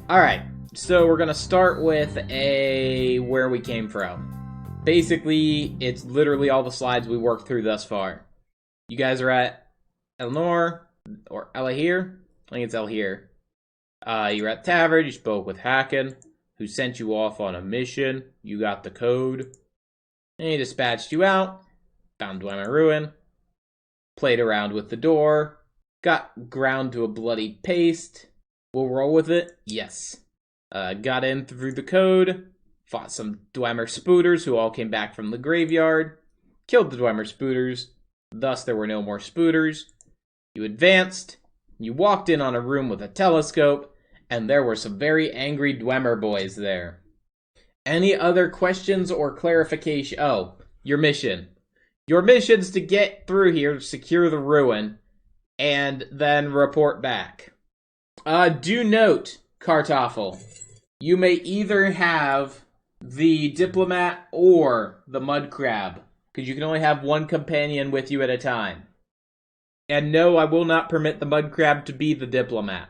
Alright, so we're gonna start with where we came from. Basically, it's literally all the slides we worked through thus far. You guys are at Eleanor, or Ella here? I think it's Ella here. You were at the tavern, you spoke with Hacken, who sent you off on a mission. You got the code. And he dispatched you out, found Dwemer Ruin, played around with the door, got ground to a bloody paste. We'll roll with it? Yes. Got in through the code, fought some Dwemer spooters who all came back from the graveyard, killed the Dwemer spooters, thus there were no more spooters. You advanced, you walked in on a room with a telescope, and there were some very angry Dwemer boys there. Any other questions or clarification? Oh, your mission. Your mission's to get through here, secure the ruin, and then report back. Do note, Kartoffel, you may either have the diplomat or the mud crab, because you can only have one companion with you at a time. And no, I will not permit the mud crab to be the diplomat.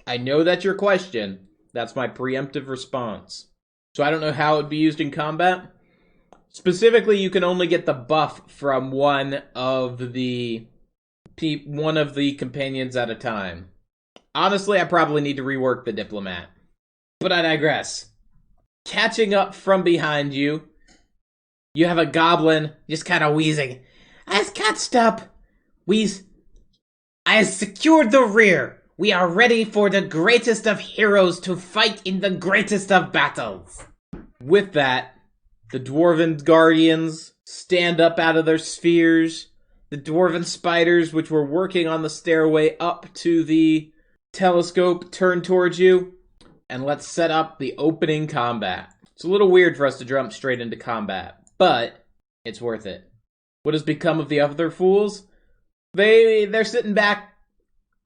I know that's your question. That's my preemptive response. So I don't know how it would be used in combat. Specifically, you can only get the buff from one of the companions at a time. Honestly, I probably need to rework the diplomat. But I digress. Catching up from behind you, you have a goblin just kind of wheezing. I catched up. I have secured the rear. We are ready for the greatest of heroes to fight in the greatest of battles. With that, the Dwarven Guardians stand up out of their spheres. The Dwarven Spiders, which were working on the stairway up to the telescope, turn towards you. And let's set up the opening combat. It's a little weird for us to jump straight into combat, but it's worth it. What has become of the other fools? They're sitting back.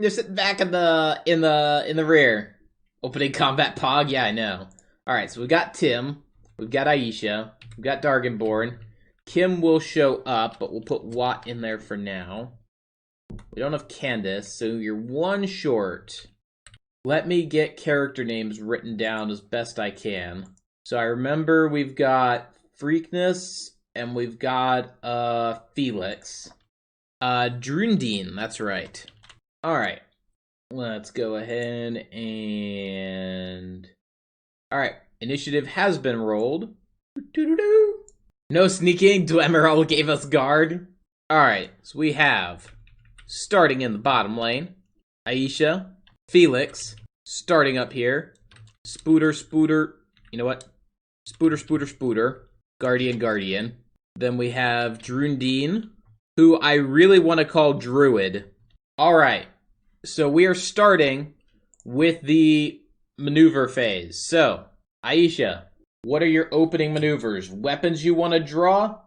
They're sitting back in the rear. Opening combat pog? Yeah, I know. Alright, so we got Tim. We've got Aisha. We've got Dargenborn. Kim will show up, but we'll put Watt in there for now. We don't have Candace, so you're one short. Let me get character names written down as best I can. So I remember we've got Freakness, and we've got Felix. Drundine, that's right. Alright, let's go ahead and... Alright, initiative has been rolled. No sneaking, Dwemer gave us guard. Alright, so we have, starting in the bottom lane, Aisha, Felix, starting up here, Spooter, you know what? Spooter, Guardian. Then we have Drundine, who I really want to call Druid. Alright, so we are starting with the maneuver phase. So, Aisha, what are your opening maneuvers? Weapons you want to draw,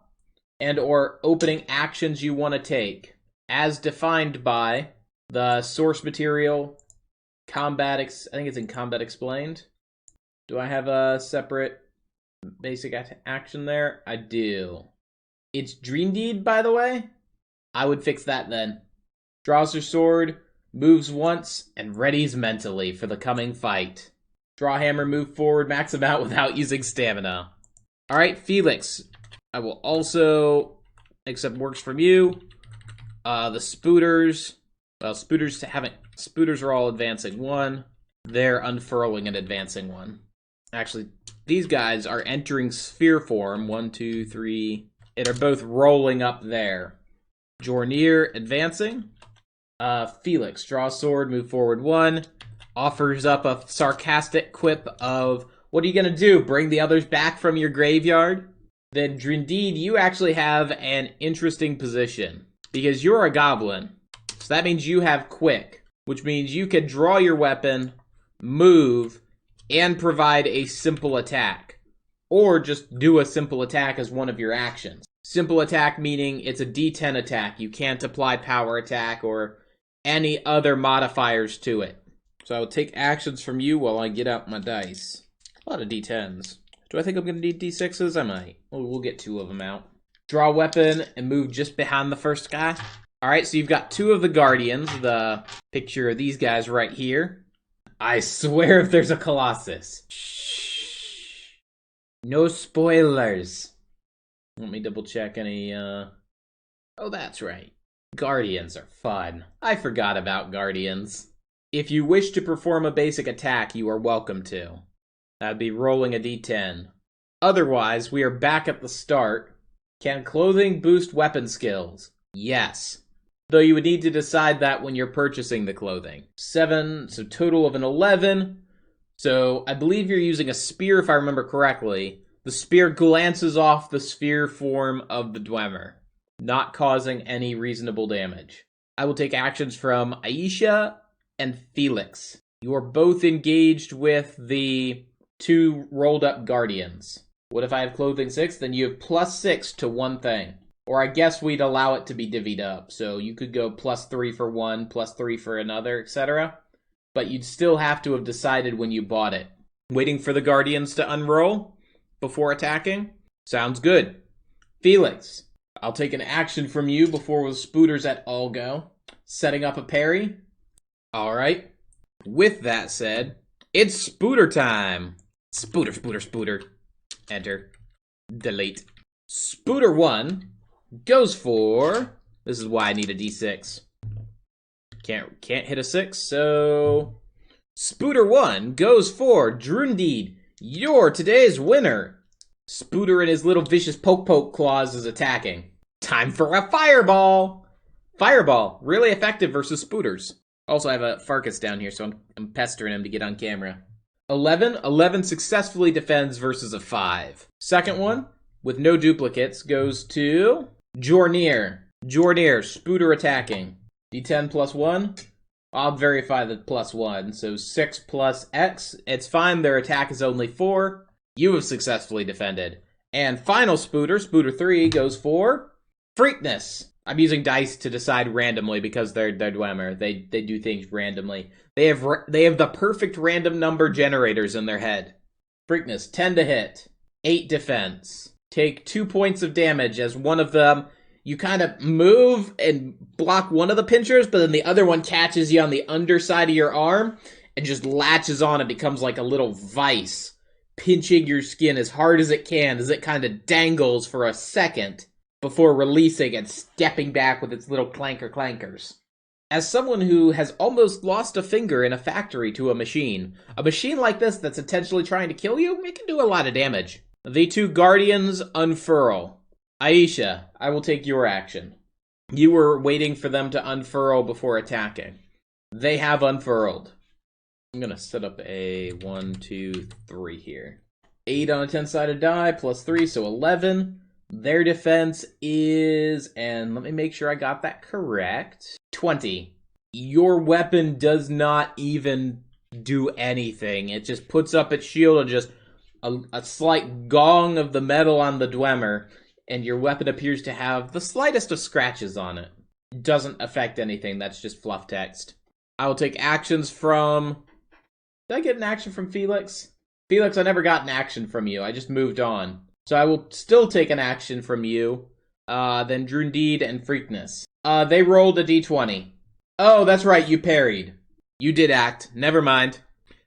and or opening actions you want to take, as defined by the source material, combat, I think it's in Combat Explained. Do I have a separate basic action there? I do. It's Dream Deed, by the way. I would fix that then. Draws her sword, moves once, and readies mentally for the coming fight. Draw hammer, move forward, max him out without using stamina. Alright, Felix. I will also accept works from you. The Spooters. Well, Spooters are all advancing one. They're unfurling and advancing one. Actually, these guys are entering sphere form. 1, 2, 3. And are both rolling up there. Jornir advancing. Felix, draw sword, move forward one. Offers up a sarcastic quip of, what are you gonna do, bring the others back from your graveyard? Then Drindid, you actually have an interesting position, because you're a goblin. So that means you have quick, which means you can draw your weapon, move, and provide a simple attack. Or just do a simple attack as one of your actions. Simple attack meaning it's a D10 attack. You can't apply power attack or any other modifiers to it. So I will take actions from you while I get out my dice. A lot of D10s. Do I think I'm going to need D6s? I might. We'll get 2 of them out. Draw weapon and move just behind the first guy. Alright, so you've got 2 of the Guardians. The picture of these guys right here. I swear if there's a Colossus. Shh. No spoilers. Let me double check any, Oh, that's right. Guardians are fun. I forgot about Guardians. If you wish to perform a basic attack, you are welcome to. That'd be rolling a d10. Otherwise, we are back at the start. Can clothing boost weapon skills? Yes. Though you would need to decide that when you're purchasing the clothing. 7, so total of an 11. So I believe you're using a spear if I remember correctly. The spear glances off the sphere form of the Dwemer, not causing any reasonable damage. I will take actions from Aisha and Felix. You are both engaged with the 2 rolled up guardians. What if I have clothing 6? Then you have +6 to one thing. Or I guess we'd allow it to be divvied up. So you could go +3 for one, +3 for another, etc. But you'd still have to have decided when you bought it. Waiting for the guardians to unroll before attacking? Sounds good. Felix, I'll take an action from you before the spooters at all go. Setting up a parry. Alright. With that said, it's spooter time. Spooter, spooter, spooter. Enter. Delete. Spooter 1 goes for... This is why I need a d6. Can't hit a 6, so... Spooter 1 goes for Drundeed. You're today's winner. Spooter and his little vicious poke claws is attacking. Time for a fireball. Fireball, really effective versus spooters. Also, I have a Farkas down here, so I'm pestering him to get on camera. 11 successfully defends versus a 5. Second one, with no duplicates, goes to Jornir. Jornir, spooter attacking. D10 plus 1. I'll verify the plus 1. So 6 plus X. It's fine, their attack is only 4. You have successfully defended. And final spooter, spooter 3, goes for Freakness. I'm using dice to decide randomly because they're Dwemer. They do things randomly. They have the perfect random number generators in their head. Freakness, 10 to hit, 8 defense. Take 2 points of damage as one of them, you kind of move and block one of the pinchers, but then the other one catches you on the underside of your arm and just latches on and becomes like a little vice, pinching your skin as hard as it can as it kind of dangles for a second before releasing and stepping back with its little clankers. As someone who has almost lost a finger in a factory to a machine like this that's intentionally trying to kill you, it can do a lot of damage. The 2 guardians unfurl. Aisha, I will take your action. You were waiting for them to unfurl before attacking. They have unfurled. I'm gonna set up a 1, 2, 3 here. 8 on a 10-sided die, plus 3, so 11. Their defense is, and let me make sure I got that correct, 20. Your weapon does not even do anything. It just puts up its shield and just a slight gong of the metal on the Dwemer, and your weapon appears to have the slightest of scratches on it. Doesn't affect anything, that's just fluff text. I will take actions from... Did I get an action from Felix? Felix, I never got an action from you, I just moved on. So I will still take an action from you, then Drundeed and Freakness. They rolled a d20. Oh, that's right, you parried. You did act, never mind.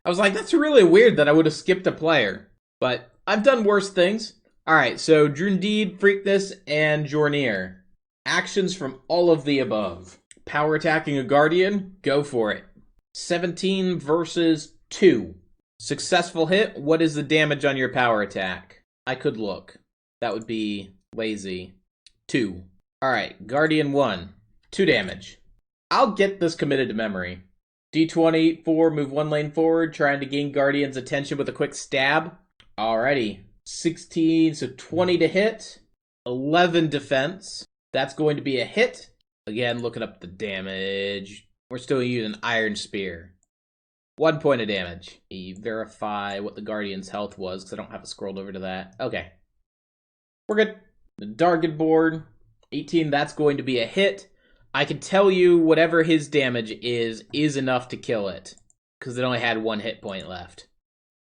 I was like, that's really weird that I would have skipped a player. But I've done worse things. Alright, so Drundeed, Freakness, and Jornir. Actions from all of the above. Power attacking a guardian, go for it. 17 versus 2. Successful hit, what is the damage on your power attack? I could look. That would be lazy. 2. Alright, Guardian 1. 2 damage. I'll get this committed to memory. D20, 4, move 1 lane forward, trying to gain Guardian's attention with a quick stab. Alrighty. 16, so 20 to hit. 11 defense. That's going to be a hit. Again, looking up the damage. We're still using Iron Spear. 1 point of damage. Verify what the Guardian's health was, because I don't have it scrolled over to that. Okay. We're good. The Dargan board. 18, that's going to be a hit. I can tell you whatever his damage is enough to kill it, because it only had 1 hit point left.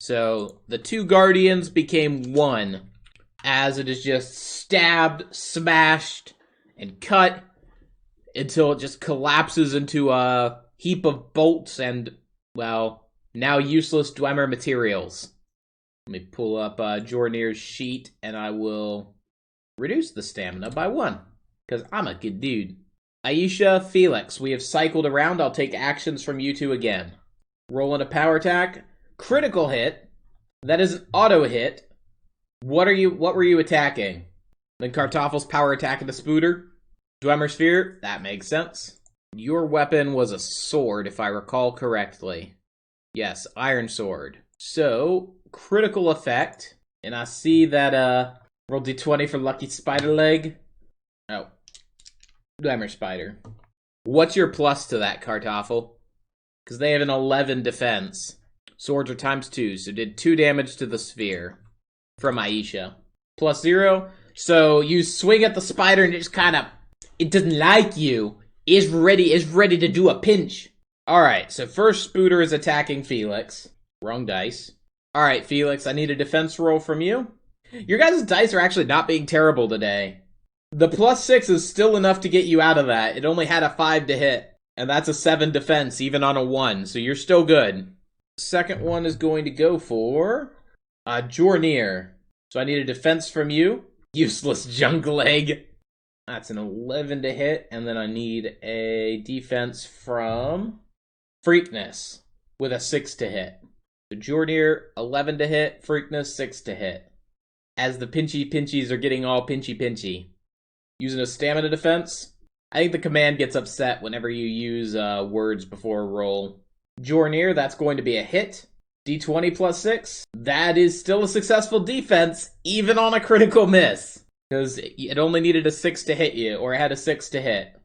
So, the 2 Guardians became 1, as it is just stabbed, smashed, and cut, until it just collapses into a heap of bolts and... well, Now useless Dwemer materials. Let me pull up Jornir's sheet, and I will reduce the stamina by 1, because I'm a good dude. Aisha, Felix, we have cycled around. I'll take actions from you two again. Roll in a power attack. Critical hit. That is an auto hit. What were you attacking? Then Kartoffel's power attack into Spooter. Dwemer Sphere, that makes sense. Your weapon was a sword, if I recall correctly. Yes, Iron Sword. So, critical effect. And I see that, roll d20 for Lucky Spider Leg. Oh. Dwemer Spider. What's your plus to that, Kartoffel? Because they have an 11 defense. Swords are ×2, so did 2 damage to the sphere. From Aisha. Plus 0. So you swing at the spider and it just kind of... It doesn't like you. It's ready to do a pinch. Alright, so first Spooter is attacking Felix. Wrong dice. Alright, Felix, I need a defense roll from you. Your guys' dice are actually not being terrible today. The +6 is still enough to get you out of that. It only had a 5 to hit. And that's a 7 defense, even on a 1. So you're still good. Second one is going to go for... Jornir. So I need a defense from you. Useless junk leg. That's an 11 to hit. And then I need a defense from... Freakness. With a 6 to hit. So Jornir, 11 to hit. Freakness, 6 to hit. As the pinchies are getting all pinchy. Using a stamina defense. I think the command gets upset whenever you use words before a roll. Jornir, that's going to be a hit. D20 plus 6. That is still a successful defense, even on a critical miss. Because it only needed a 6 to hit you, or it had a 6 to hit.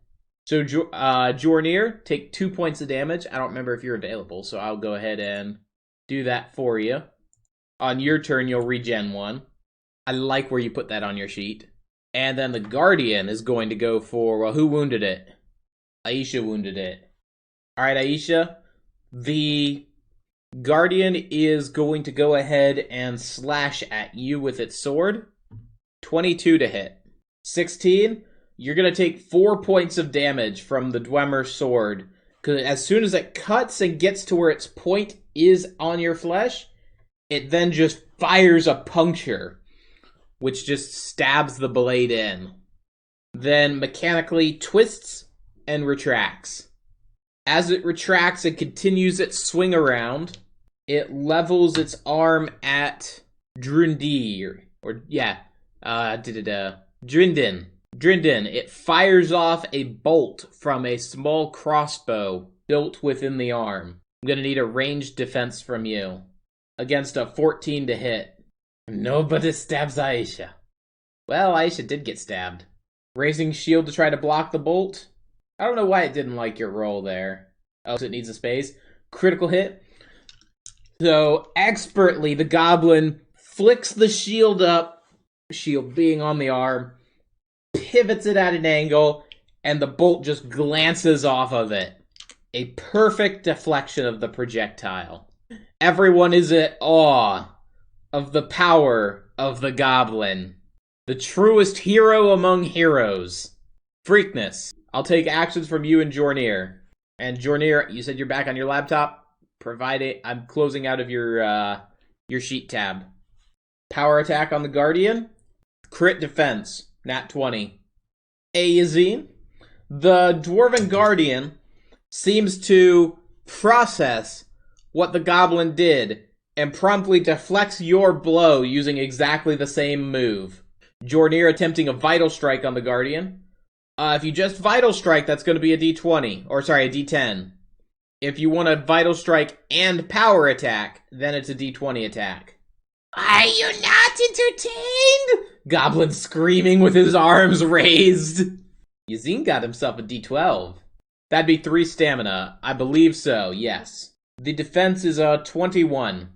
So Jornir, take 2 points of damage. I don't remember if you're available, so I'll go ahead and do that for you. On your turn, you'll regen 1. I like where you put that on your sheet. And then the Guardian is going to go for, well, who wounded it? Aisha wounded it. Alright, Aisha. The Guardian is going to go ahead and slash at you with its sword. 22 to hit. 16, you're going to take 4 points of damage from the Dwemer sword. Because as soon as it cuts and gets to where its point is on your flesh, it then just fires a puncture, which just stabs the blade in. Then mechanically twists and retracts. As it retracts and continues its swing around, it levels its arm at Drindin. Drindin. It fires off a bolt from a small crossbow built within the arm. I'm going to need a ranged defense from you. Against a 14 to hit. Nobody stabs Aisha. Well, Aisha did get stabbed. Raising shield to try to block the bolt. I don't know why it didn't like your roll there. Oh, so it needs a space. Critical hit. So, expertly, the goblin flicks the shield up, shield being on the arm, pivots it at an angle, and the bolt just glances off of it. A perfect deflection of the projectile. Everyone is at awe of the power of the goblin. The truest hero among heroes. Freakness. I'll take actions from you and Jornir. And Jornir, you said you're back on your laptop? I'm closing out of your sheet tab. Power attack on the Guardian. Crit defense. Nat 20. Yazine. The Dwarven Guardian seems to process what the goblin did and promptly deflects your blow using exactly the same move. Jornir attempting a Vital Strike on the Guardian. If you just Vital Strike, that's going to be a D20. Or, sorry, a D10. If you want a Vital Strike and Power Attack, then it's a D20 attack. Are you not entertained? Goblin screaming with his arms raised. Yazine got himself a D12. That'd be 3 stamina. I believe so, yes. The defense is a 21.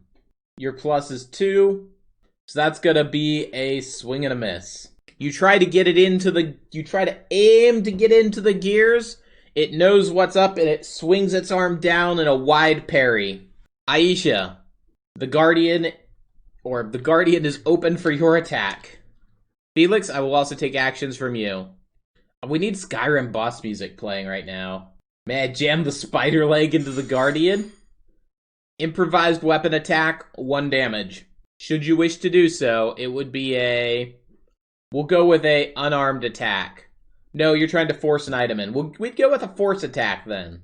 Your plus is 2. So that's gonna be a swing and a miss. You try to aim to get into the gears. It knows what's up and it swings its arm down in a wide parry. Aisha, the Guardian is open for your attack. Felix, I will also take actions from you. We need Skyrim boss music playing right now. May I jam the spider leg into the Guardian? Improvised weapon attack, 1 damage. Should you wish to do so, it would be we'll go with a unarmed attack. No, you're trying to force an item in. We'd go with a force attack then.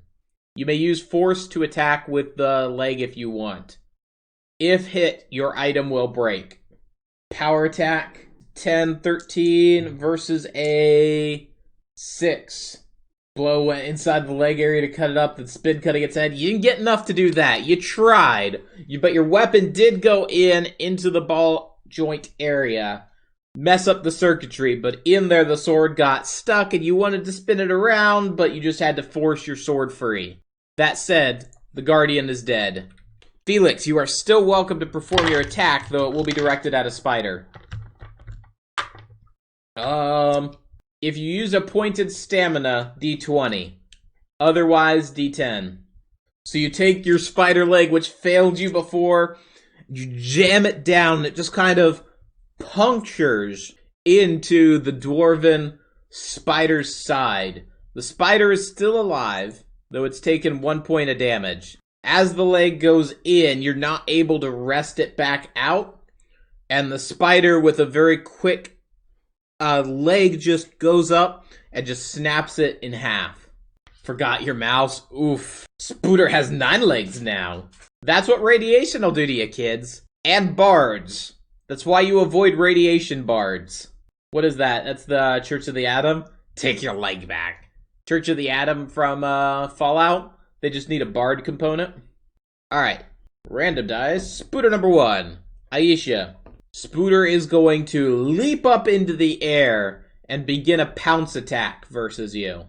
You may use force to attack with the leg if you want. If hit, your item will break. Power attack, 10, 13 versus a 6. Blow inside the leg area to cut it up, then spin cutting its head. You didn't get enough to do that. You tried. But your weapon did go into the ball joint area. Mess up the circuitry, but in there the sword got stuck and you wanted to spin it around, but you just had to force your sword free. That said, the Guardian is dead. Felix, you are still welcome to perform your attack, though it will be directed at a spider. If you use a pointed stamina, D20. Otherwise, D10. So you take your spider leg, which failed you before, you jam it down, and it just kind of punctures into the dwarven spider's side. The spider is still alive, though it's taken 1 point of damage. As the leg goes in, you're not able to wrest it back out, and the spider, with a very quick leg, just goes up and just snaps it in half. Forgot your mouse? Oof. Spooter has 9 legs now. That's what radiation will do to you, kids. And bards. That's why you avoid radiation bards. What is that? That's the Church of the Atom? Take your leg back. Church of the Atom from Fallout? They just need a bard component. Alright. Random dice. Spooter number 1. Aisha. Spooter is going to leap up into the air and begin a pounce attack versus you.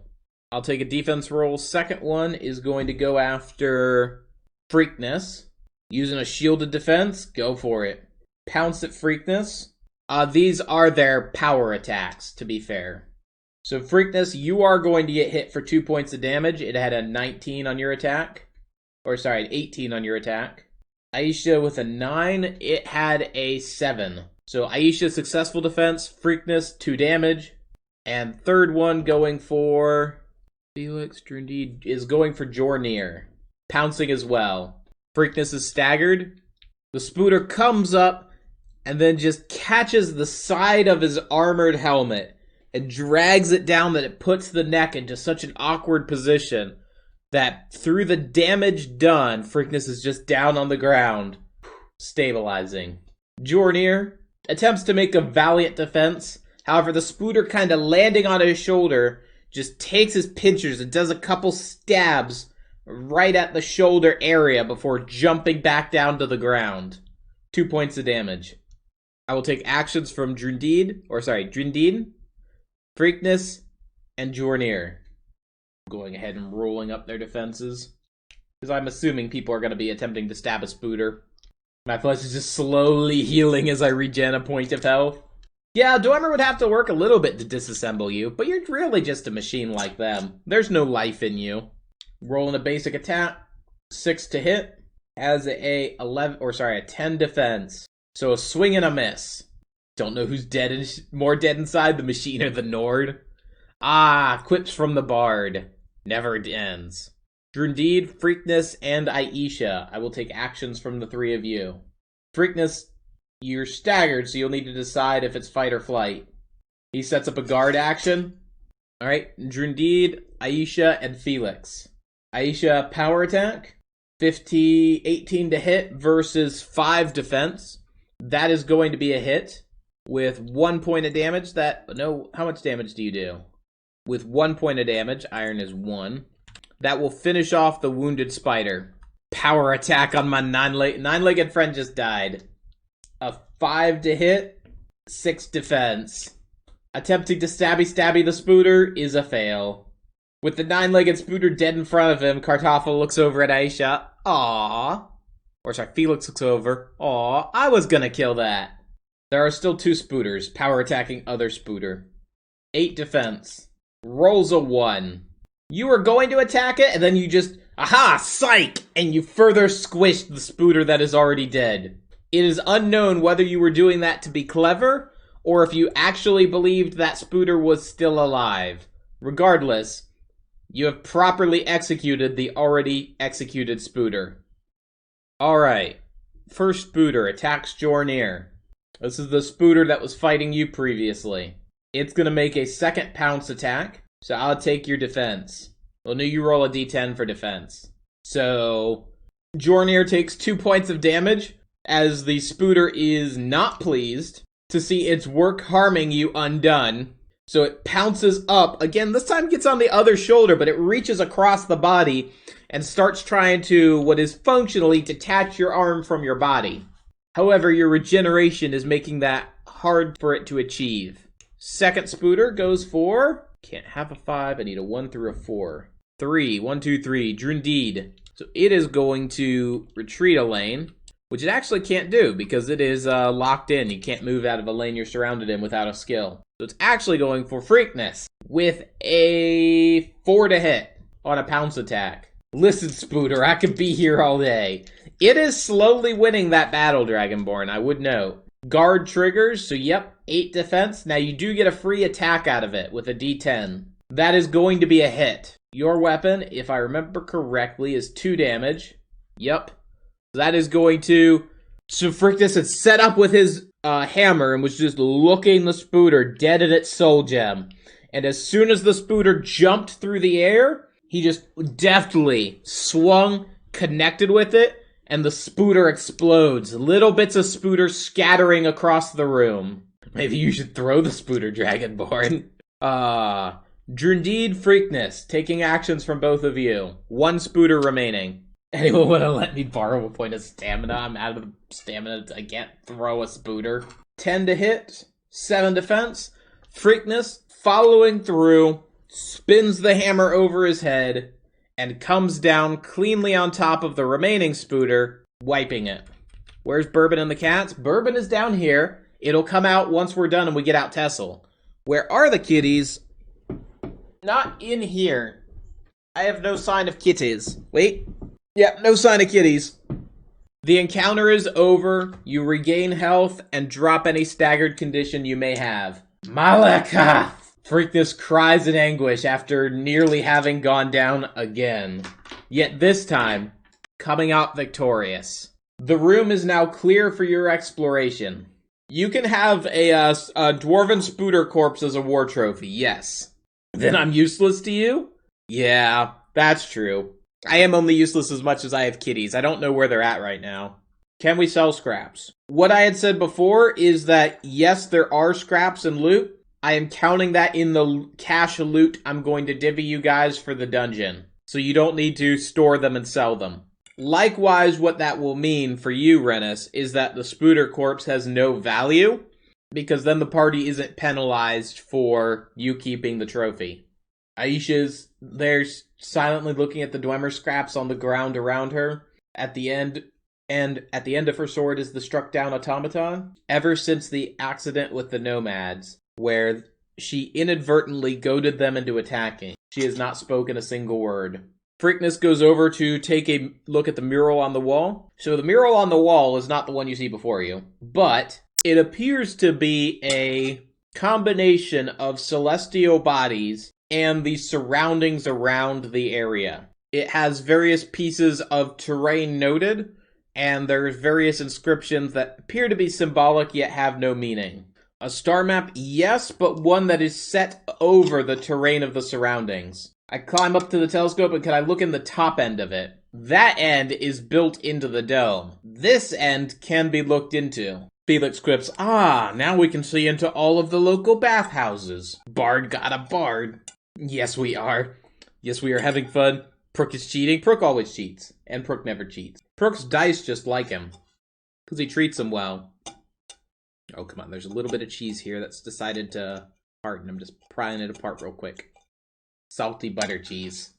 I'll take a defense roll. Second one is going to go after Freakness. Using a shielded defense, go for it. Pounce at Freakness. These are their power attacks, to be fair. So Freakness, you are going to get hit for 2 points of damage. It had a 19 on your attack. Or sorry, 18 on your attack. Aisha with a 9, it had a 7. So Aisha, successful defense. Freakness, 2 damage. And third one going for Felix, Drundeed, is going for Jornir. Pouncing as well. Freakness is staggered. The Spooter comes up and then just catches the side of his armored helmet and drags it down, that it puts the neck into such an awkward position that through the damage done, Freakness is just down on the ground, stabilizing. Jornir attempts to make a valiant defense. However, the Spooter, kind of landing on his shoulder, just takes his pincers and does a couple stabs right at the shoulder area before jumping back down to the ground. 2 points of damage. I will take actions from Drundeed, Freakness, and Jornir. Going ahead and rolling up their defenses, because I'm assuming people are going to be attempting to stab a Spooter. My flesh is just slowly healing as I regen a point of health. Yeah, Dwemer would have to work a little bit to disassemble you, but you're really just a machine like them. There's no life in you. Rolling a basic attack, 6 to hit, has a 10 defense. So a swing and a miss. Don't know who's more dead inside, the machine or the Nord. Quips from the Bard. Never ends. Drundeed, Freakness, and Aisha. I will take actions from the 3 of you. Freakness, you're staggered, so you'll need to decide if it's fight or flight. He sets up a guard action. Alright, Drundeed, Aisha, and Felix. Aisha, power attack. 18 to hit versus 5 defense. That is going to be a hit with 1 point of damage. How much damage do you do? With 1 point of damage, iron is 1. That will finish off the wounded spider. Power attack on my nine-legged friend just died. A 5 to hit, 6 defense. Attempting to stabby the Spooter is a fail. With the 9-legged Spooter dead in front of him, Kartoffel looks over at Aisha. Felix looks over. I was gonna kill that. There are still 2 Spooters, power attacking other Spooter. 8 defense. Rolls a 1. You were going to attack it, and then you just, psych! And you further squished the Spooter that is already dead. It is unknown whether you were doing that to be clever, or if you actually believed that Spooter was still alive. Regardless, you have properly executed the already executed Spooter. Alright. First Spooter attacks Jornir. This is the Spooter that was fighting you previously. It's gonna make a second pounce attack, so I'll take your defense. Well, no, you roll a d10 for defense. So, Jornir takes 2 points of damage, as the Spooter is not pleased to see its work harming you undone. So it pounces up, again, this time gets on the other shoulder, but it reaches across the body and starts trying to, what is functionally, detach your arm from your body. However, your regeneration is making that hard for it to achieve. Second Spooter goes for, can't have a 5, I need a 1 through a 4. 3, 1, 2, 3, Drundeed. So it is going to retreat a lane, which it actually can't do because it is locked in. You can't move out of a lane you're surrounded in without a skill. So it's actually going for Freakness with a 4 to hit on a pounce attack. Listen, Spooter, I could be here all day. It is slowly winning that battle, Dragonborn, I would note. Guard triggers, so yep, 8 defense. Now you do get a free attack out of it with a d10. That is going to be a hit. Your weapon, if I remember correctly, is 2 damage. Yep. That is going to... So Freakness had set up with his hammer and was just looking the Spooter dead in its soul gem. And as soon as the Spooter jumped through the air, he just deftly swung, connected with it, and the Spooter explodes. Little bits of Spooter scattering across the room. Maybe you should throw the Spooter, Dragonborn. Drundeed, Freakness, taking actions from both of you. 1 Spooter remaining. Anyone want to let me borrow a point of stamina? I'm out of stamina. I can't throw a Spooter. 10 to hit, 7 defense. Freakness, following through, spins the hammer over his head, and comes down cleanly on top of the remaining Spooter, wiping it. Where's Bourbon and the cats? Bourbon is down here. It'll come out once we're done and we get out Tessel. Where are the kitties? Not in here. I have no sign of kitties. Wait. Yep, no sign of kitties. The encounter is over. You regain health and drop any staggered condition you may have. Malaka! Freakness cries in anguish after nearly having gone down again. Yet this time, coming out victorious. The room is now clear for your exploration. You can have a dwarven Spooter corpse as a war trophy, yes. Then I'm useless to you? Yeah, that's true. I am only useless as much as I have kitties. I don't know where they're at right now. Can we sell scraps? What I had said before is that, yes, there are scraps and loot. I am counting that in the cash loot I'm going to divvy you guys for the dungeon. So you don't need to store them and sell them. Likewise, what that will mean for you, Rennis, is that the Spooter corpse has no value, because then the party isn't penalized for you keeping the trophy. Aisha's there silently looking at the Dwemer scraps on the ground around her. At the end of her sword is the struck down automaton. Ever since the accident with the nomads, where she inadvertently goaded them into attacking, she has not spoken a single word. Freakness goes over to take a look at the mural on the wall. So the mural on the wall is not the one you see before you, but it appears to be a combination of celestial bodies and the surroundings around the area. It has various pieces of terrain noted, and there's various inscriptions that appear to be symbolic yet have no meaning. A star map, yes, but one that is set over the terrain of the surroundings. I climb up to the telescope and can I look in the top end of it? That end is built into the dome. This end can be looked into. Felix quips, now we can see into all of the local bathhouses. Bard got a bard. Yes, we are. Yes, we are having fun. Prook is cheating. Prook always cheats. And Prook never cheats. Prook's dice just like him. Because he treats them well. Oh, come on. There's a little bit of cheese here that's decided to harden. I'm just prying it apart real quick. Salty butter cheese.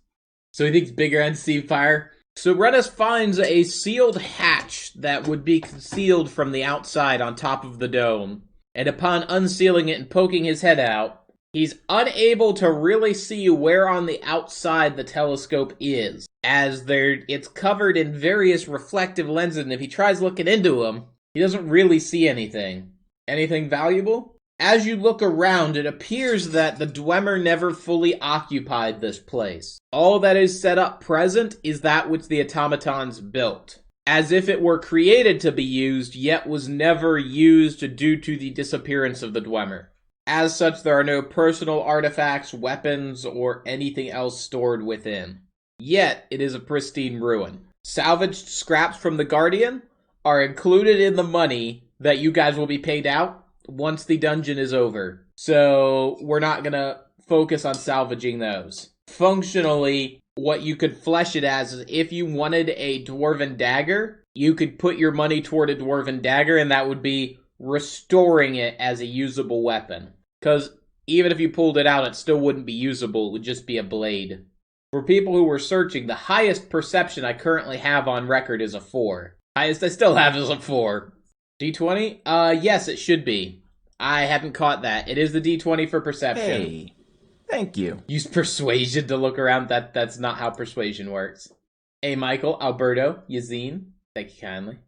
So he thinks bigger and Steve Fire. So Redis finds a sealed hatch that would be concealed from the outside on top of the dome. And upon unsealing it and poking his head out, he's unable to really see where on the outside the telescope is, as it's covered in various reflective lenses, and if he tries looking into them, he doesn't really see anything. Anything valuable? As you look around, it appears that the Dwemer never fully occupied this place. All that is set up present is that which the automatons built. as if it were created to be used, yet was never used due to the disappearance of the Dwemer. As such, there are no personal artifacts, weapons, or anything else stored within. Yet, it is a pristine ruin. Salvaged scraps from the Guardian are included in the money that you guys will be paid out once the dungeon is over. So, we're not gonna focus on salvaging those. Functionally, what you could flesh it as is if you wanted a Dwarven dagger, you could put your money toward a Dwarven dagger, and that would be restoring it as a usable weapon. Because even if you pulled it out, it still wouldn't be usable. It would just be a blade. For people who were searching, the highest perception I currently have on record is a 4. Highest I still have is a 4. D20? Yes, it should be. I hadn't caught that. It is the D20 for perception. Hey, thank you. Use persuasion to look around. That's not how persuasion works. Hey, Michael, Alberto, Yazine, thank you kindly.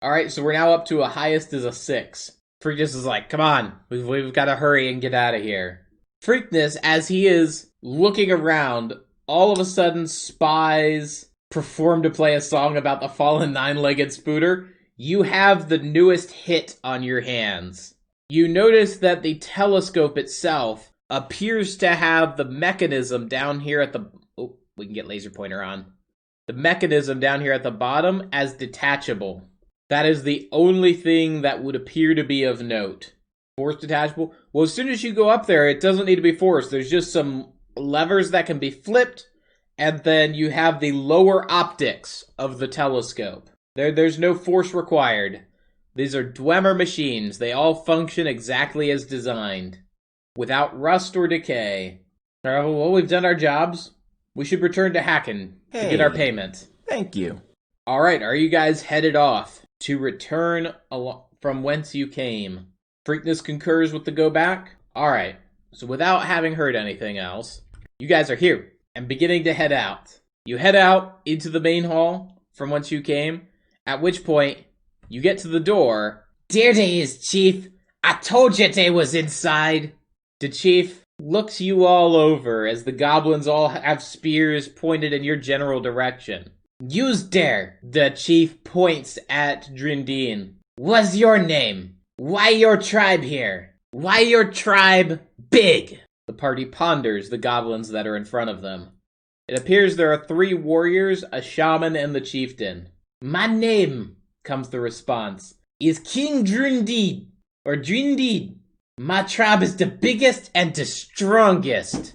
Alright, so we're now up to a highest is a 6. Freakness is like, come on, we've got to hurry and get out of here. Freakness, as he is looking around, all of a sudden spies perform to play a song about the fallen 9-legged spooter. You have the newest hit on your hands. You notice that the telescope itself appears to have the mechanism down here at the... Oh, we can get laser pointer on. The mechanism down here at the bottom as detachable. That is the only thing that would appear to be of note. Force detachable? Well, as soon as you go up there, it doesn't need to be forced. There's just some levers that can be flipped, and then you have the lower optics of the telescope. There's no force required. These are Dwemer machines. They all function exactly as designed, without rust or decay. Well, we've done our jobs. We should return to Hacken to get our payment. Thank you. Alright, are you guys headed off to return from whence you came? Freakness concurs with the go back? Alright, so without having heard anything else, you guys are here and beginning to head out. You head out into the main hall from whence you came, at which point you get to the door. There they is, Chief. I told you they was inside. The Chief looks you all over as the goblins all have spears pointed in your general direction. You's there. The Chief points at Drindine. What's your name? Why your tribe here? Why your tribe big? The party ponders the goblins that are in front of them. It appears there are 3 warriors, a shaman, and the chieftain. My name, comes the response, is King Drindid, or Drindid. My tribe is the biggest and the strongest.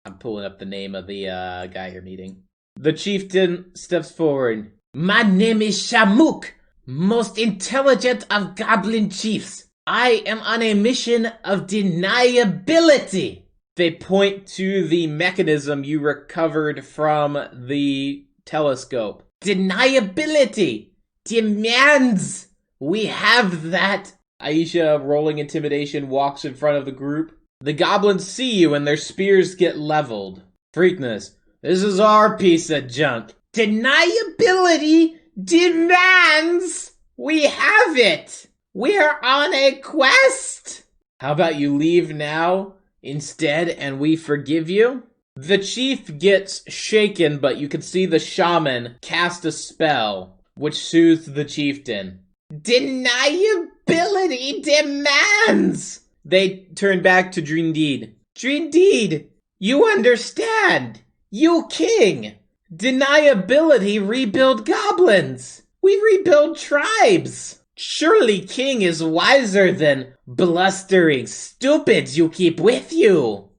I'm pulling up the name of the guy you're meeting. The chieftain steps forward. My name is Shamuk, most intelligent of goblin chiefs. I am on a mission of deniability. They point to the mechanism you recovered from the telescope. Deniability demands we have that. Aisha, rolling intimidation, walks in front of the group. The goblins see you and their spears get leveled. Freakness, this is our piece of junk. Deniability demands we have it. We're on a quest. How about you leave now instead and we forgive you? The chief gets shaken, but you can see the shaman cast a spell, which soothes the chieftain. Deniability demands. They turn back to Drindid. Drindid, you understand. You king. Deniability rebuild goblins. We rebuild tribes. Surely king is wiser than blustering stupids you keep with you.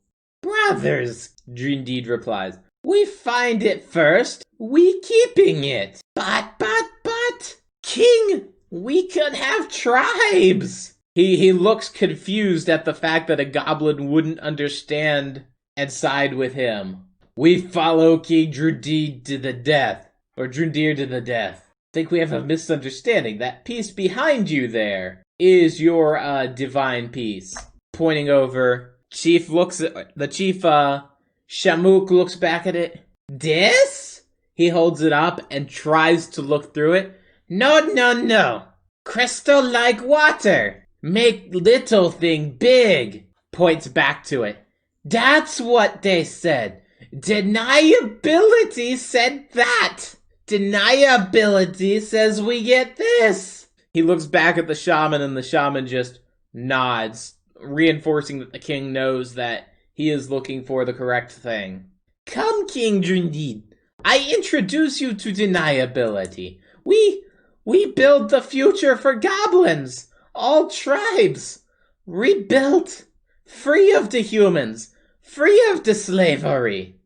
Brothers, Drindid replies, we find it first, we keeping it. But, king, we could have tribes. He looks confused at the fact that a goblin wouldn't understand and side with him. We follow King Drindid to the death, or Drundir to the death. Think we have a misunderstanding. That piece behind you there is your divine piece. Pointing over, Chief looks at the Chief. Shamuk looks back at it. This? He holds it up and tries to look through it. No. Crystal like water. Make little thing big. Points back to it. That's what they said. Deniability said that. Deniability says we get this. He looks back at the shaman, and the shaman just nods, reinforcing that the king knows that he is looking for the correct thing. Come, King Drindid. I introduce you to deniability. We build the future for goblins. All tribes. Rebuilt. Free of the humans. Free of the slavery.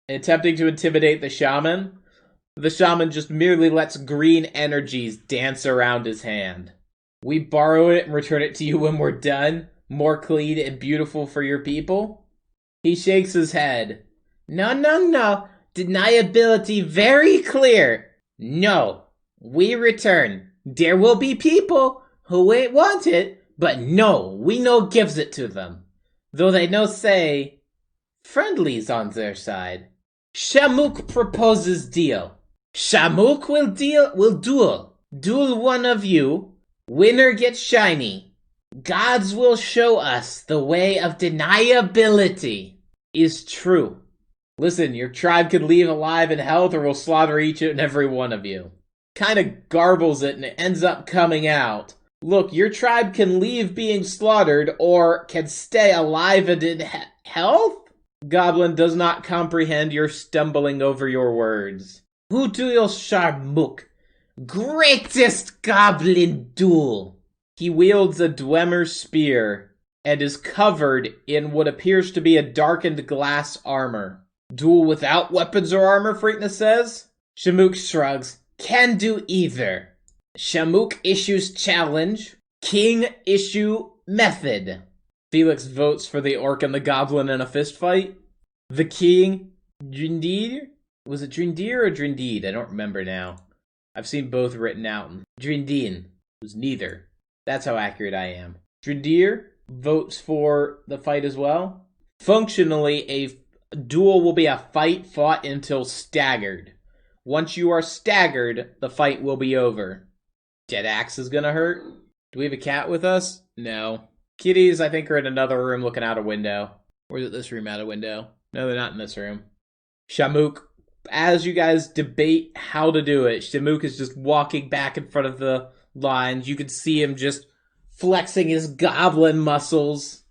Attempting to intimidate the shaman just merely lets green energies dance around his hand. We borrow it and return it to you when we're done, more clean and beautiful for your people. He shakes his head. No. Deniability very clear. No. We return. There will be people who ain't want it, but no, we no gives it to them. Though they no say friendly's on their side. Shamuk proposes deal. Shamuk will duel. Duel one of you. Winner gets shiny. Gods will show us the way of deniability is true. Listen, your tribe can leave alive in health, or we'll slaughter each and every one of you. Kind of garbles it, and it ends up coming out. Look, your tribe can leave being slaughtered, or can stay alive and in health? Goblin does not comprehend your stumbling over your words. Who duel Shamuk? Greatest goblin duel. He wields a Dwemer spear, and is covered in what appears to be a darkened glass armor. Duel without weapons or armor, Freakness says? Shamuk shrugs. Can do either. Shamuk issues challenge. King issue method. Felix votes for the orc and the goblin in a fist fight. The king, Drindir? Was it Drindir or Drindid? I don't remember now. I've seen both written out. Drindin was neither. That's how accurate I am. Drindir votes for the fight as well. Functionally, a duel will be a fight fought until staggered. Once you are staggered, the fight will be over. Dead axe is gonna hurt. Do we have a cat with us? No. Kitties, I think, are in another room looking out a window. Or is it this room out a window? No, they're not in this room. Shamuk, as you guys debate how to do it, Shamuk is just walking back in front of the lines. You can see him just flexing his goblin muscles.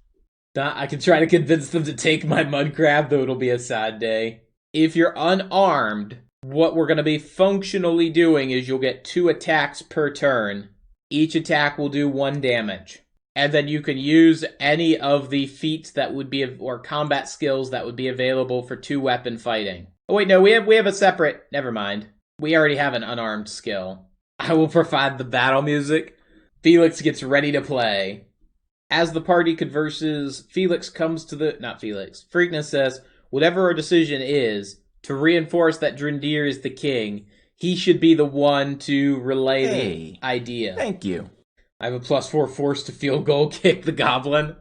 I can try to convince them to take my mud crab, though it'll be a sad day. If you're unarmed, what we're going to be functionally doing is you'll get 2 attacks per turn. Each attack will do 1 damage. And then you can use any of the feats that would be, or combat skills that would be available for 2-weapon fighting. Oh wait, no, we have a separate, never mind. We already have an unarmed skill. I will provide the battle music. Felix gets ready to play. As the party converses, Felix comes to the, not Felix, Freakness says, whatever our decision is, to reinforce that Drindir is the king, he should be the one to relay the idea. Thank you. I have a +4 force to field goal kick the goblin.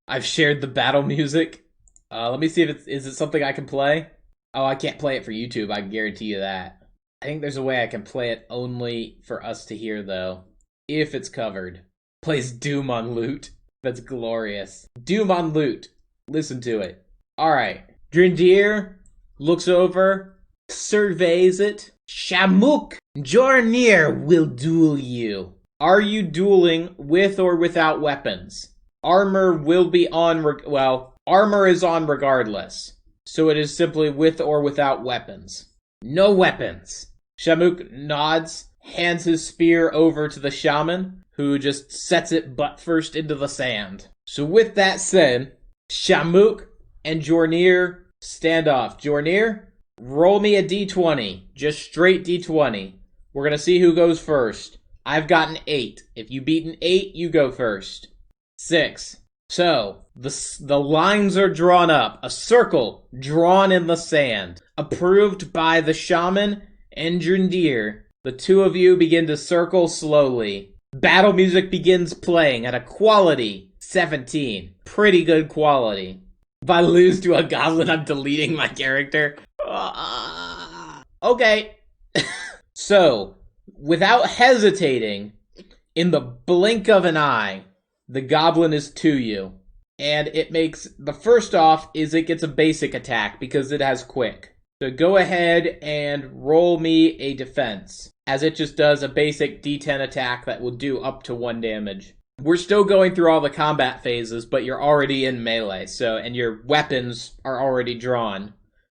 I've shared the battle music. Let me see if is it something I can play? Oh, I can't play it for YouTube, I can guarantee you that. I think there's a way I can play it only for us to hear, though. If it's covered. Plays Doom on loot. That's glorious. Doom on loot. Listen to it. Alright. Drindir looks over, surveys it. Shamuk, Jornir will duel you. Are you dueling with or without weapons? Armor will be on, armor is on regardless. So it is simply with or without weapons. No weapons. Shamuk nods, hands his spear over to the shaman, who just sets it butt first into the sand. So with that said, Shamuk and Jornir stand off. Jornir, roll me a d20. Just straight d20. We're going to see who goes first. I've got an 8. If you beat an 8, you go first. 6. So, the lines are drawn up. A circle drawn in the sand. Approved by the shaman and Drindir. The 2 of you begin to circle slowly. Battle music begins playing at a quality 17. Pretty good quality. If I lose to a goblin, I'm deleting my character. Okay. So, without hesitating, in the blink of an eye, the goblin is to you. And it makes, the first off is it gets a basic attack because it has quick. So go ahead and roll me a defense, as it just does a basic D10 attack that will do up to 1 damage. We're still going through all the combat phases, but you're already in melee, and your weapons are already drawn.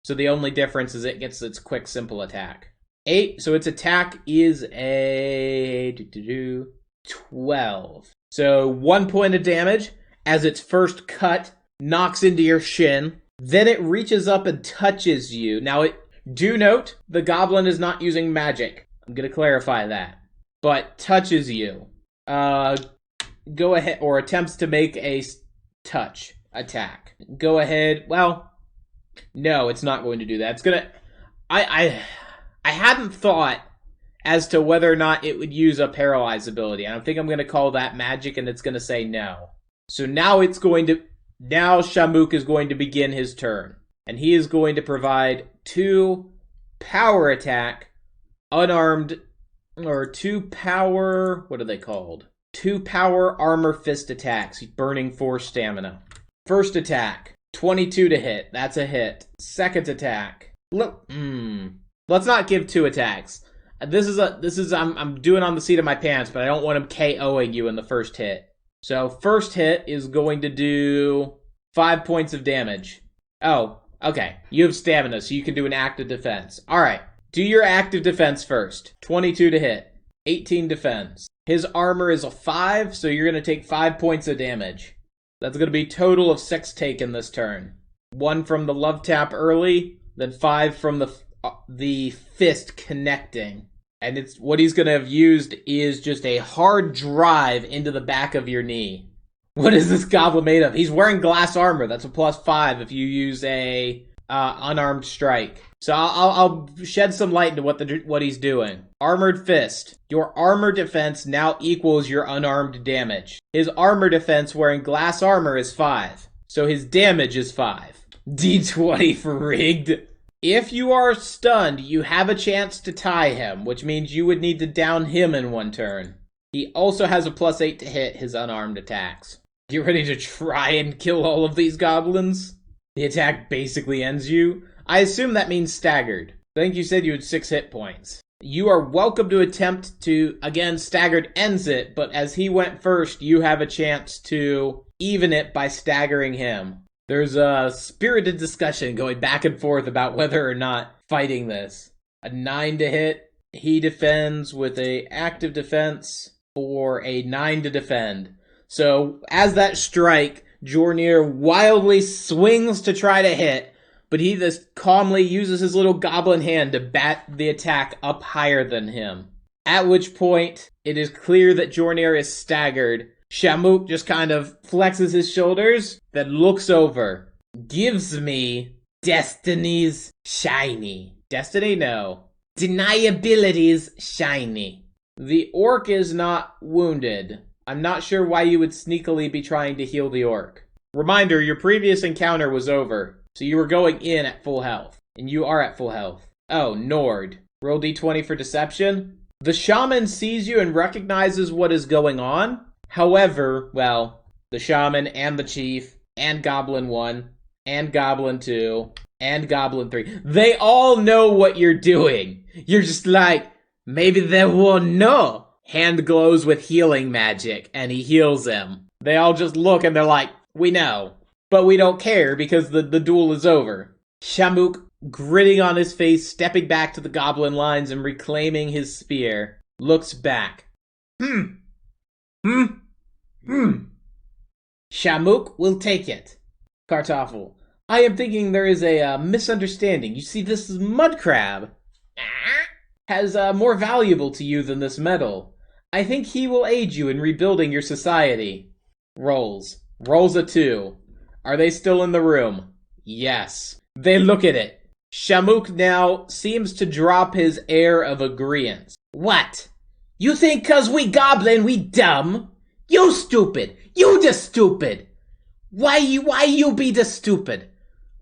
So the only difference is it gets its quick, simple attack. 8, so its attack is a 12. So 1 point of damage as its first cut knocks into your shin. Then it reaches up and touches you. Now, do note, the goblin is not using magic. I'm going to clarify that. But touches you. Go ahead, or attempts to make a touch attack. Go ahead. Well, no, it's not going to do that. It's going to... I hadn't thought as to whether or not it would use a paralyze ability. I don't think I'm going to call that magic, and it's going to say no. So now it's going to... Now Shamuk is going to begin his turn. And he is going to provide 2 power attack, unarmed, or 2 power... What are they called? 2 power armor fist attacks, burning 4 stamina. First attack, 22 to hit. That's a hit. Second attack. Let's not give 2 attacks. I'm doing on the seat of my pants, but I don't want him KOing you in the first hit. So first hit is going to do 5 points of damage. Oh, okay. You have stamina, so you can do an active defense. Alright, do your active defense first. 22 to hit. 18 defense. His armor is a 5, so you're going to take 5 points of damage. That's going to be a total of 6 taken this turn. 1 from the love tap early, then 5 from the fist connecting. And it's what he's going to have used is just a hard drive into the back of your knee. What is this goblin made of? He's wearing glass armor. That's a +5 if you use a unarmed strike. So I'll shed some light into what he's doing. Armored fist. Your armor defense now equals your unarmed damage. His armor defense wearing glass armor is 5. So his damage is 5. D20 for rigged. If you are stunned, you have a chance to tie him, which means you would need to down him in 1 turn. He also has a +8 to hit his unarmed attacks. You ready to try and kill all of these goblins? The attack basically ends you. I assume that means staggered. I think you said you had 6 hit points. You are welcome to attempt to, again, staggered ends it, but as he went first, you have a chance to even it by staggering him. There's a spirited discussion going back and forth about whether or not fighting this. A 9 to hit. He defends with a active defense for a 9 to defend. So, as that strike, Jornir wildly swings to try to hit, but he just calmly uses his little goblin hand to bat the attack up higher than him. At which point, it is clear that Jornir is staggered. Shamuk just kind of flexes his shoulders, then looks over. Gives me Destiny's Shiny. Destiny? No. Deniability's Shiny. The orc is not wounded. I'm not sure why you would sneakily be trying to heal the orc. Reminder, your previous encounter was over, so you were going in at full health. And you are at full health. Oh, Nord. Roll d20 for deception. The shaman sees you and recognizes what is going on. However, well, the shaman and the chief, and Goblin 1, and Goblin 2, and Goblin 3, they all know what you're doing. You're just like, maybe they won't know. Hand glows with healing magic, and he heals him. They all just look and they're like, we know. But we don't care because the duel is over. Shamuk, gritting on his face, stepping back to the goblin lines and reclaiming his spear, looks back. Shamuk will take it. Kartoffel. I am thinking there is a misunderstanding. You see, this mud crab has more valuable to you than this metal. I think he will aid you in rebuilding your society. Rolls a 2. Are they still in the room? Yes. They look at it. Shamuk now seems to drop his air of agreeance. What? You think 'cause we goblin we dumb? You stupid. You the stupid. Why you be the stupid?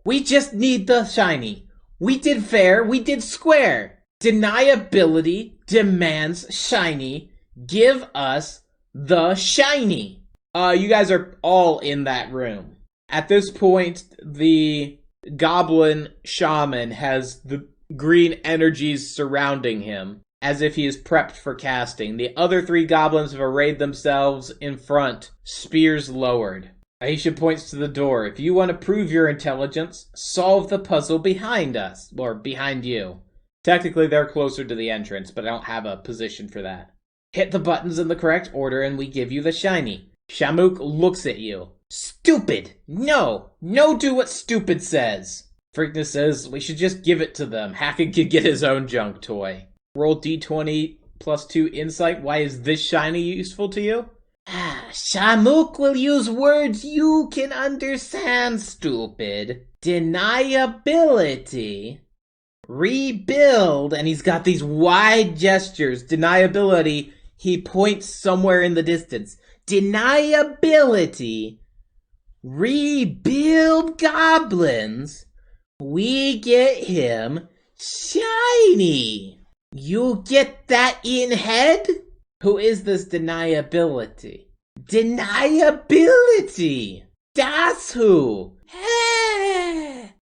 We just need the shiny. We did fair, we did square. Deniability demands shiny. Give us the shiny. You guys are all in that room. At this point, the goblin shaman has the green energies surrounding him, as if he is prepped for casting. The other 3 goblins have arrayed themselves in front, spears lowered. Aisha points to the door. If you want to prove your intelligence, solve the puzzle behind us, or behind you. Technically, they're closer to the entrance, but I don't have a position for that. Hit the buttons in the correct order and we give you the shiny. Shamuk looks at you. Stupid! No! No, do what stupid says! Freakness says we should just give it to them. Hacken can get his own junk toy. Roll d20 plus 2 insight. Why is this shiny useful to you? Shamuk will use words you can understand, stupid. Deniability. Rebuild. And he's got these wide gestures. Deniability. He points somewhere in the distance. Deniability. Rebuild goblins. We get him shiny. You get that in head? Who is this deniability? Deniability! That's who!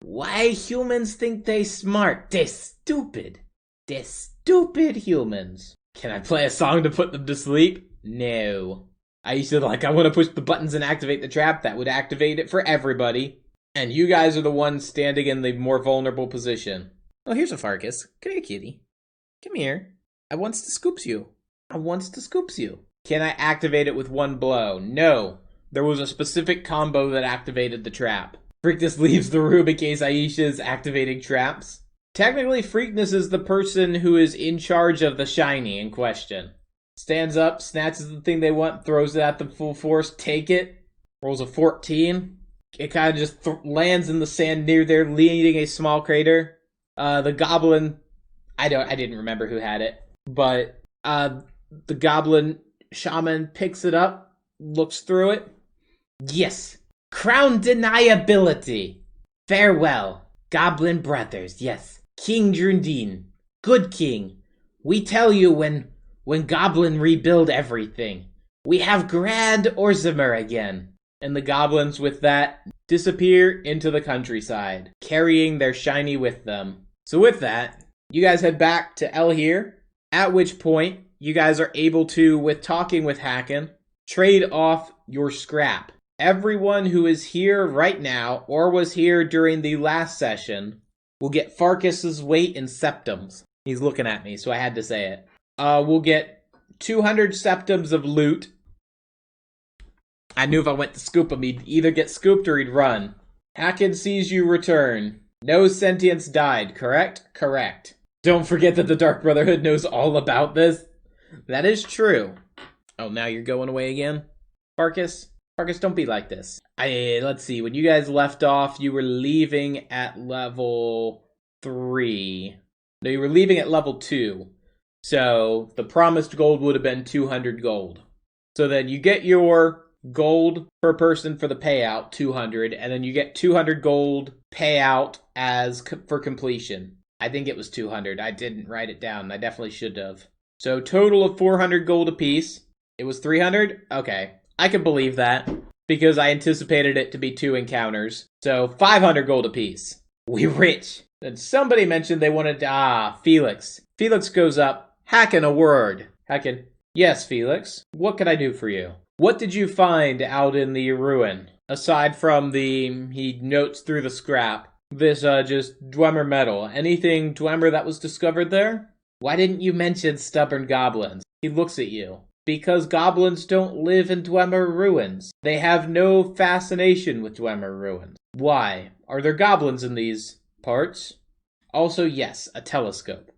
Why humans think they smart? They're stupid. They're stupid humans. Can I play a song to put them to sleep? No. I used to I want to push the buttons and activate the trap. That would activate it for everybody. And you guys are the ones standing in the more vulnerable position. Oh, here's a Farkas. Come here, kitty. Come here. I wants to scoops you. I wants to scoops you. Can I activate it with one blow? No. There was a specific combo that activated the trap. Freakness leaves the room in case Aisha is activating traps. Technically, Freakness is the person who is in charge of the shiny in question. Stands up, snatches the thing they want, throws it at them full force, take it. Rolls a 14. It kind of just lands in the sand near there, leading a small crater. The goblin, I didn't remember who had it, but the goblin shaman picks it up, looks through it. Yes, crown deniability. Farewell, goblin brothers. Yes, King Drundin, good king. We tell you when goblin rebuild everything. We have Grand Orzamer again. And the goblins with that disappear into the countryside, carrying their shiny with them. So with that, you guys head back to El here, at which point you guys are able to, with talking with Hacken, trade off your scrap. Everyone who is here right now, or was here during the last session, will get Farkas's weight in septums. He's looking at me, so I had to say it. We'll get 200 septums of loot. I knew if I went to scoop him, he'd either get scooped or he'd run. Hacken sees you return. No sentience died, correct? Correct. Don't forget that the Dark Brotherhood knows all about this. That is true. Oh, now you're going away again? Farkas? Farkas, don't be like this. Let's see, when you guys left off, you were leaving at level 3. No, you were leaving at level 2. So, the promised gold would have been 200 gold. So then you get your gold per person for the payout, 200, and then you get 200 gold payout for completion. I think it was 200. I didn't write it down. I definitely should have. So total of 400 gold apiece. It was 300? Okay. I can believe that, because I anticipated it to be 2 encounters. So 500 gold apiece. We rich. Then somebody mentioned they wanted Felix. Felix goes up. Hacken a word. Hacken. Yes, Felix. What can I do for you? What did you find out in the ruin? Aside from he notes through the scrap, this just Dwemer metal. Anything Dwemer that was discovered there? Why didn't you mention stubborn goblins? He looks at you. Because goblins don't live in Dwemer ruins. They have no fascination with Dwemer ruins. Why? Are there goblins in these parts? Also, yes, a telescope.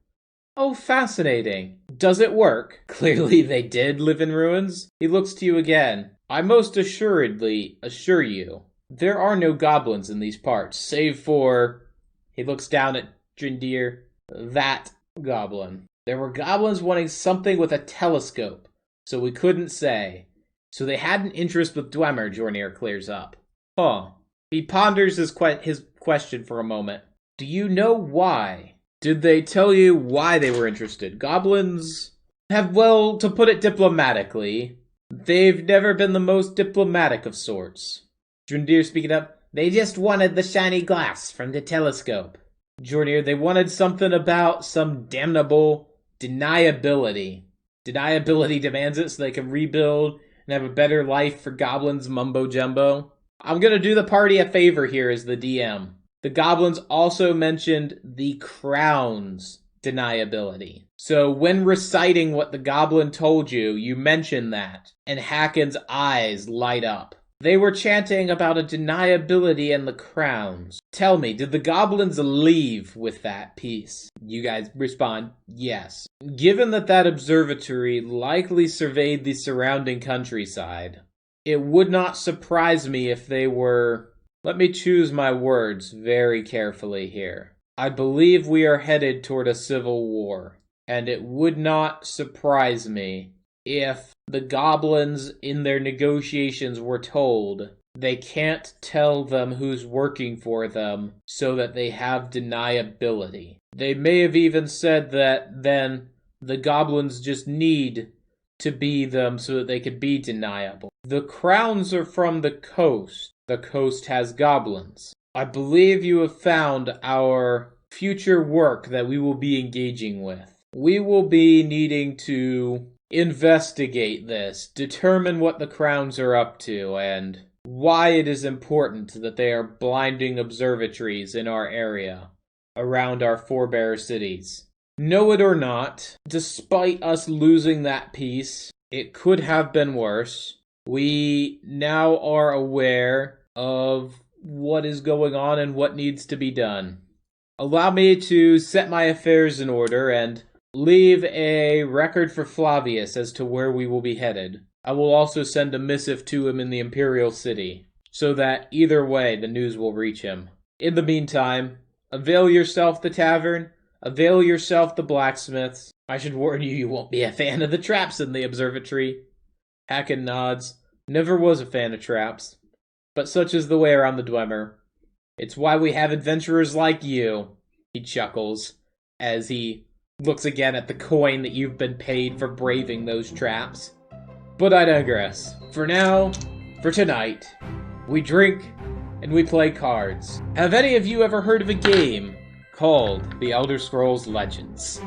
Oh, fascinating. Does it work? Clearly they did live in ruins. He looks to you again. I most assuredly assure you, there are no goblins in these parts, save for... He looks down at Drindir. That goblin. There were goblins wanting something with a telescope, so we couldn't say. So they had an interest with Dwemer, Jornir clears up. Huh. He ponders his question for a moment. Do you know why? Did they tell you why they were interested? Goblins have, well, to put it diplomatically, they've never been the most diplomatic of sorts. Drindir speaking up, They just wanted the shiny glass from the telescope. Jornir, they wanted something about some damnable deniability. Deniability demands it so they can rebuild and have a better life for goblins mumbo jumbo. I'm gonna do the party a favor here as the DM. The goblins also mentioned the crown's deniability. So when reciting what the goblin told you, you mention that, and Haken's eyes light up. They were chanting about a deniability in the crowns. Tell me, did the goblins leave with that piece? You guys respond, yes. Given that observatory likely surveyed the surrounding countryside, it would not surprise me if they were... Let me choose my words very carefully here. I believe we are headed toward a civil war, and it would not surprise me if the goblins in their negotiations were told they can't tell them who's working for them so that they have deniability. They may have even said that then the goblins just need to be them so that they could be deniable. The crowns are from the coast. The coast has goblins. I believe you have found our future work that we will be engaging with. We will be needing to investigate this, determine what the crowns are up to, and why it is important that they are blinding observatories in our area, around our forebear cities. Know it or not, despite us losing that piece, it could have been worse. We now are aware of what is going on and what needs to be done. Allow me to set my affairs in order and leave a record for Flavius as to where we will be headed. I will also send a missive to him in the Imperial City, so that either way the news will reach him. In the meantime, avail yourself the tavern, avail yourself the blacksmiths. I should warn you, you won't be a fan of the traps in the observatory. Haken nods. Never was a fan of traps. But such is the way around the Dwemer. It's why we have adventurers like you. He chuckles as he looks again at the coin that you've been paid for braving those traps. But I digress. For now, for tonight, we drink and we play cards. Have any of you ever heard of a game called The Elder Scrolls Legends?